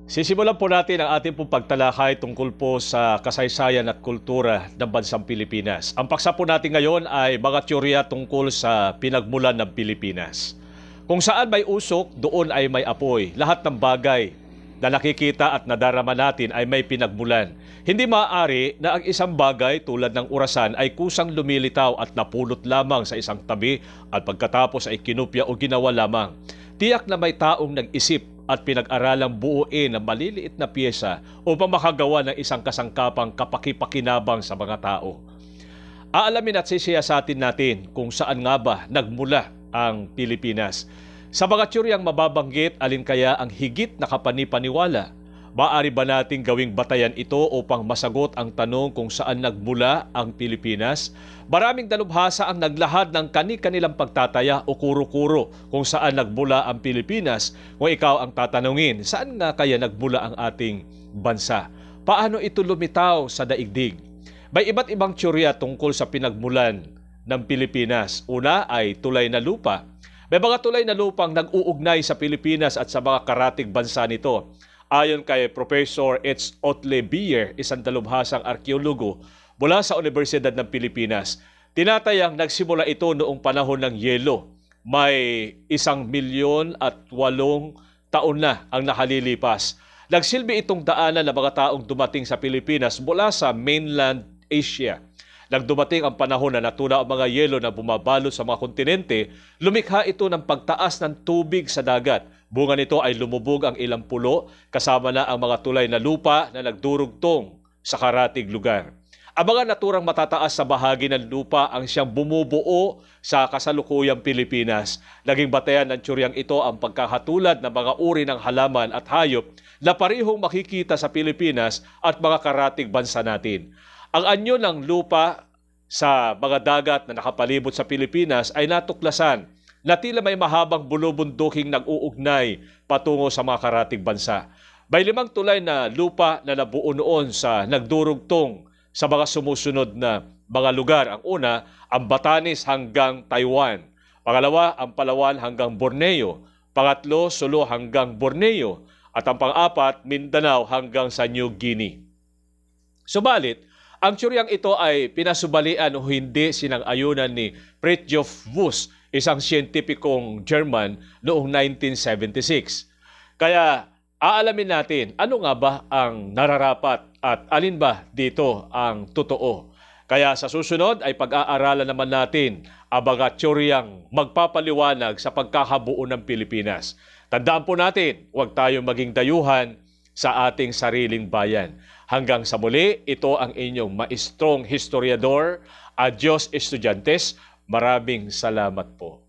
Sisimulan po natin ang ating pong pagtalakay tungkol po sa kasaysayan at kultura ng bansang Pilipinas. Ang paksa po natin ngayon ay mga teorya tungkol sa pinagmulan ng Pilipinas. Kung saan may usok, doon ay may apoy. Lahat ng bagay na nakikita at nadarama natin ay may pinagmulan. Hindi maaari na ang isang bagay tulad ng orasan ay kusang lumilitaw at napulot lamang sa isang tabi at pagkatapos ay kinupya o ginawa lamang. Tiyak na may taong nag-isip at pinag-aralang buuin ng maliliit na piyesa upang makagawa ng isang kasangkapang kapakipakinabang sa mga tao. Aalamin at sisiyasatin natin kung saan nga ba nagmula ang Pilipinas. Sa mga teoryang mababanggit, alin kaya ang higit na kapanipaniwala? Maaari ba nating gawing batayan ito upang masagot ang tanong kung saan nagmula ang Pilipinas? Maraming dalubhasa ang naglahad ng kani-kanilang pagtataya o kuro-kuro kung saan nagmula ang Pilipinas. Kung ikaw ang tatanungin, saan nga kaya nagmula ang ating bansa? Paano ito lumitaw sa daigdig? May iba't ibang teorya tungkol sa pinagmulan ng Pilipinas. Una ay tulay na lupa. May mga tulay na lupang nag-uugnay sa Pilipinas at sa mga karatig bansa nito. Ayon kay Professor H. Otle Bier, isang dalubhasang arkeologo mula sa Universidad ng Pilipinas, tinatayang nagsimula ito noong panahon ng Yelo. May 1,008,000 taon na ang nakalilipas. Nagsilbi itong daanan ng mga taong dumating sa Pilipinas mula sa mainland Asia. Nang dumating ang panahon na natuna ang mga yelo na bumabalot sa mga kontinente, lumikha ito ng pagtaas ng tubig sa dagat. Bunga nito ay lumubog ang ilang pulo, kasama na ang mga tulay na lupa na nagdurugtong sa karatig lugar. Ang mga naturang matataas sa bahagi ng lupa ang siyang bumubuo sa kasalukuyang Pilipinas. Naging batayan ng teoryang ito ang pagkakatulad ng mga uri ng halaman at hayop na parehong makikita sa Pilipinas at mga karatig bansa natin. Ang anyo ng lupa sa mga dagat na nakapalibot sa Pilipinas ay natuklasan na tila may mahabang bulubunduking nag-uugnay patungo sa mga karatig bansa. May 5 tulay na lupa na nabuo noon sa nagdurugtong sa mga sumusunod na mga lugar. Ang una, ang Batanes hanggang Taiwan. Pangalawa, ang Palawan hanggang Borneo. Pangatlo, Sulu hanggang Borneo. At ang pang-apat, Mindanao hanggang sa New Guinea. Subalit, ang teoryang ito ay pinasubalian o hindi sinang-ayunan ni Fridtjof Woos, isang siyentipikong German noong 1976. Kaya aalamin natin ano nga ba ang nararapat at alin ba dito ang totoo. Kaya sa susunod ay pag-aaralan naman natin ang mga teoryang magpapaliwanag sa pagkakabuo ng Pilipinas. Tandaan po natin, huwag tayong maging dayuhan sa ating sariling bayan. Hanggang sa muli, ito ang inyong maestrong historiador, Adios Estudiantes. Maraming salamat po.